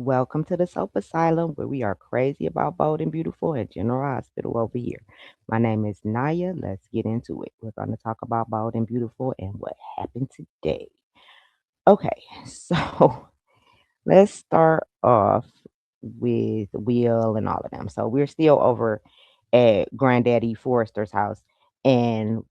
Welcome to the Soap Asylum, where we are crazy about bold and beautiful at General Hospital over here. My name is Naya. Let's get into it. We're going to talk about bold and beautiful and what happened today. Okay, so let's start off with Will and all of them. So we're still over at Granddaddy Forrester's house, and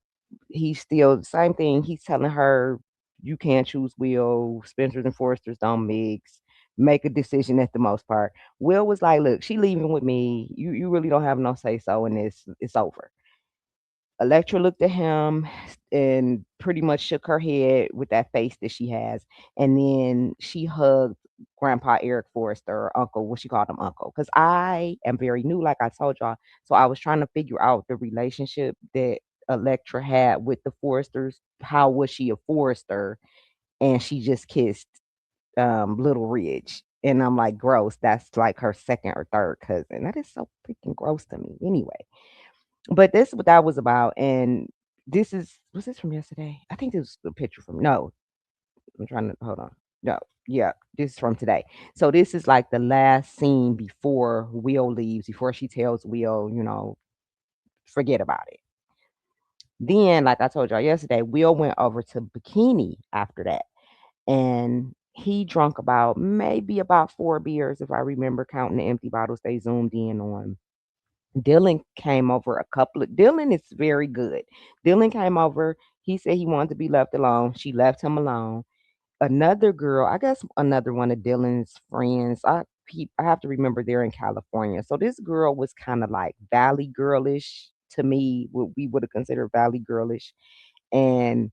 he's still the same thing. He's telling her, "You can't choose Will. Spencers and Foresters don't mix. Make a decision at the most part." Will was like, "Look, she leaving with me. You really don't have no say so in this. It's over." Electra looked at him and pretty much shook her head with that face that she has, and then she hugged Grandpa Eric Forrester, or Uncle, what she called him, Uncle, because I am very new, like I told y'all. So I was trying to figure out the relationship that Electra had with the Forresters. How was she a Forrester? And she just kissed Little Ridge. And I'm like, gross. That's like her second or third cousin. That is so freaking gross to me. Anyway, but this what that was about, and this is was this from yesterday? I think this was the picture from no, I'm trying to hold on. No, yeah, this is from today. So this is like the last scene before Will leaves, before she tells Will, forget about it. Then, like I told y'all yesterday, Will went over to Bikini after that, and he drunk about maybe about 4 beers, if I remember counting the empty bottles they zoomed in on. Dylan came over a couple of Dylan is very good. Dylan came over. He said he wanted to be left alone. She left him alone. Another girl, I guess another one of Dylan's friends. I have to remember they're in California. So this girl was kind of like Valley girlish to me. What we would have considered Valley girlish, and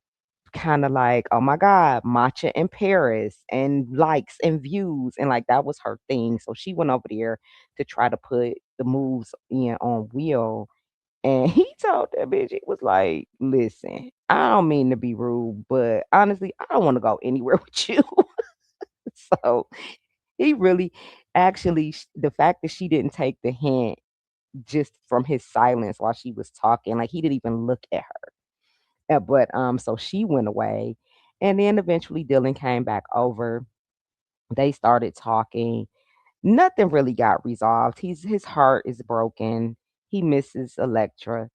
kind of like, oh my God, matcha in Paris and likes and views. And like that was her thing. So she went over there to try to put the moves in on Will. And he told that bitch, it was like, listen, I don't mean to be rude, but honestly, I don't want to go anywhere with you. So he really actually, the fact that she didn't take the hint just from his silence while she was talking, like he didn't even look at her. But so she went away, and then eventually Dylan came back over. They started talking. Nothing really got resolved. His heart is broken. He misses Electra.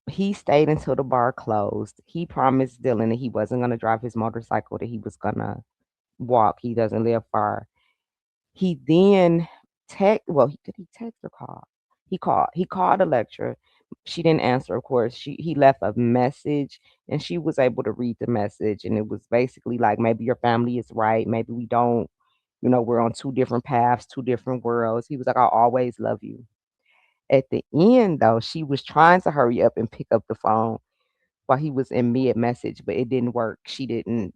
He stayed until the bar closed. He promised Dylan that he wasn't gonna drive his motorcycle, that he was gonna walk. He doesn't live far. He then did he text or call? He called. He called Electra. She didn't answer, of course. He left a message, and she was able to read the message, and it was basically like, maybe your family is right, maybe we don't, we're on two different paths, two different worlds. He was like, I'll always love you. At the end, though, she was trying to hurry up and pick up the phone while he was in mid message, but it didn't work. She didn't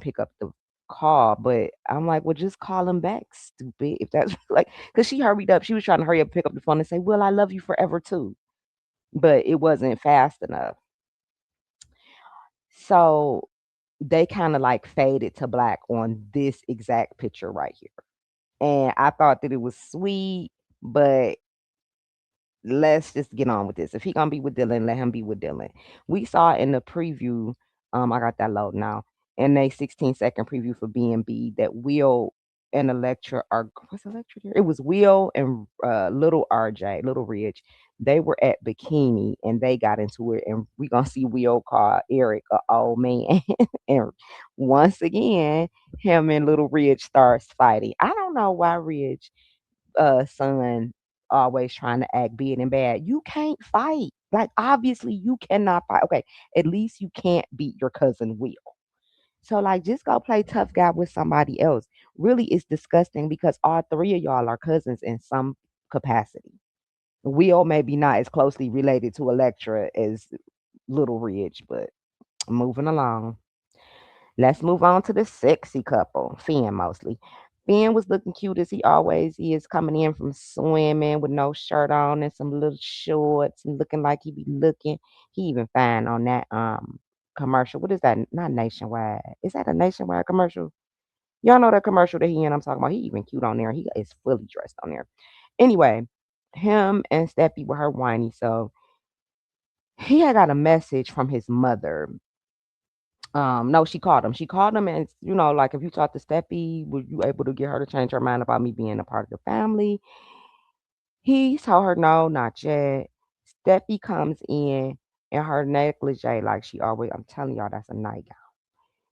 pick up the call. But I'm like, well, just call him back, stupid. If that's like, because she hurried up. She was trying to hurry up, pick up the phone and say, "Well, I love you forever too." But it wasn't fast enough. So they kind of like faded to black on this exact picture right here. And I thought that it was sweet, but let's just get on with this. If he gonna be with Dylan, let him be with Dylan. We saw in the preview, I got that load now. In a 16-second preview for B&B that Will and Electra are what's Electra there? It was Will and little RJ, Little Ridge. They were at Bikini and they got into it, and we gonna see Will call Eric a old man. And once again, him and Little Ridge starts fighting. I don't know why Ridge son always trying to act big and bad. You can't fight. Like obviously you cannot fight. Okay, at least you can't beat your cousin Will. So like just go play tough guy with somebody else. Really it's disgusting because all three of y'all are cousins in some capacity. Will maybe not as closely related to Electra as Little Ridge, but moving along. Let's move on to the sexy couple, Finn mostly. Finn was looking cute as he always is, coming in from swimming with no shirt on and some little shorts and looking like he be looking. He even fine on that commercial. What is that? Not Nationwide. Is that a Nationwide commercial? Y'all know that commercial that he and I'm talking about. He even cute on there. He is fully dressed on there. Anyway, him and Steffi were her whiny. So he had got a message from his mother, No, she called him. She called him and, like, if you talk to Steffi, were you able to get her to change her mind about me being a part of the family? He told her, no, not yet. Steffi comes in her negligee, like she always, I'm telling y'all, that's a nightgown.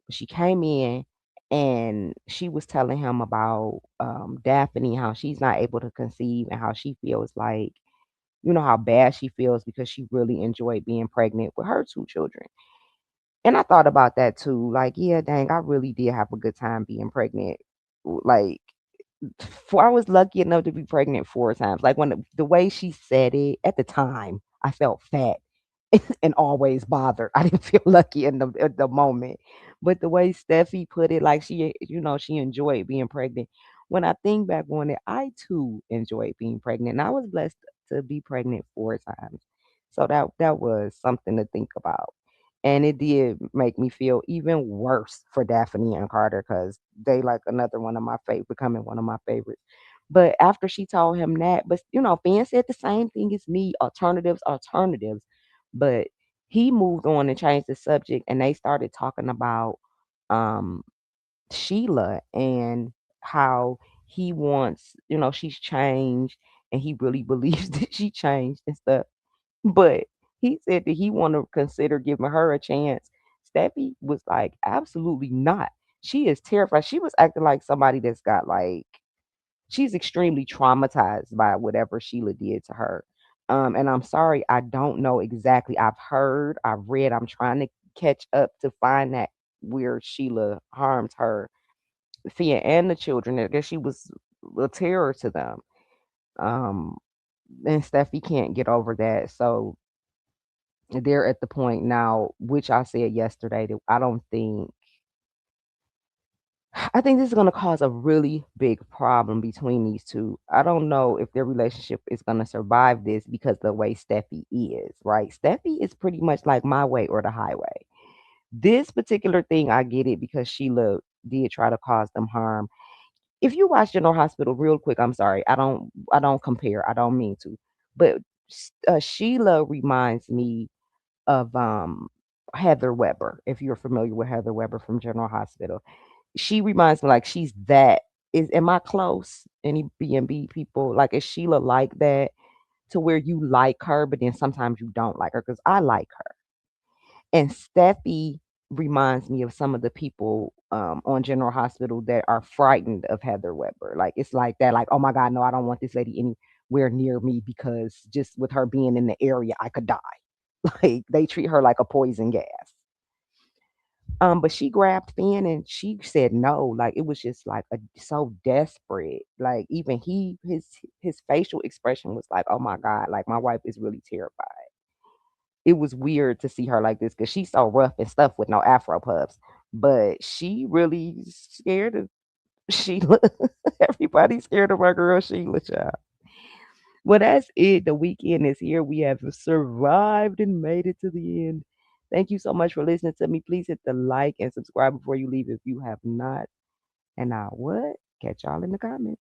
But she came in and she was telling him about Daphne, how she's not able to conceive and how she feels like, how bad she feels because she really enjoyed being pregnant with her two children. And I thought about that too. Like, yeah, dang, I really did have a good time being pregnant. Like, I was lucky enough to be pregnant 4 times. Like, when the way she said it, at the time, I felt fat and always bothered. I didn't feel lucky in the moment. But the way Steffi put it, like she enjoyed being pregnant. When I think back on it, I too enjoyed being pregnant. And I was blessed to be pregnant 4 times. So that was something to think about. And it did make me feel even worse for Daphne and Carter because they like another one of my favorite, becoming one of my favorites. But after she told him that, but Finn said the same thing as me, alternatives, alternatives. But he moved on and changed the subject and they started talking about um Sheila and how he wants, she's changed and he really believes that she changed and stuff. But he said that he wanna consider giving her a chance. Steffi was like, "Absolutely not." She is terrified. She was acting like somebody that's got, like, she's extremely traumatized by whatever Sheila did to her. And I'm sorry, I don't know exactly. I've heard, I've read, I'm trying to catch up to find that where Sheila harmed her, Fia and the children. I guess she was a terror to them. Um, and Steffi can't get over that. So they're at the point now, which I said yesterday, that I think this is gonna cause a really big problem between these 2. I don't know if their relationship is gonna survive this because the way Steffi is, right? Steffi is pretty much like my way or the highway. This particular thing, I get it because Sheila did try to cause them harm. If you watch General Hospital real quick, I'm sorry, I don't compare, I don't mean to, but Sheila reminds me of Heather Weber, if you're familiar with Heather Weber from General Hospital. She reminds me like she's that. Am I close? Any B&B people? Like, is Sheila like that to where you like her, but then sometimes you don't like her? Because I like her. And Steffi reminds me of some of the people on General Hospital that are frightened of Heather Weber. Like, it's like that, like, oh my God, no, I don't want this lady anywhere near me because just with her being in the area, I could die. Like, they treat her like a poison gas. But she grabbed Finn and she said no. Like, it was just like so desperate. Like, even his facial expression was like, oh my God, like my wife is really terrified. It was weird to see her like this because she's so rough and stuff with no afro puffs. But she really scared of Sheila. Everybody's scared of my girl Sheila, child. Well, that's it. The weekend is here. We have survived and made it to the end. Thank you so much for listening to me. Please hit the like and subscribe before you leave if you have not. And I would catch y'all in the comments.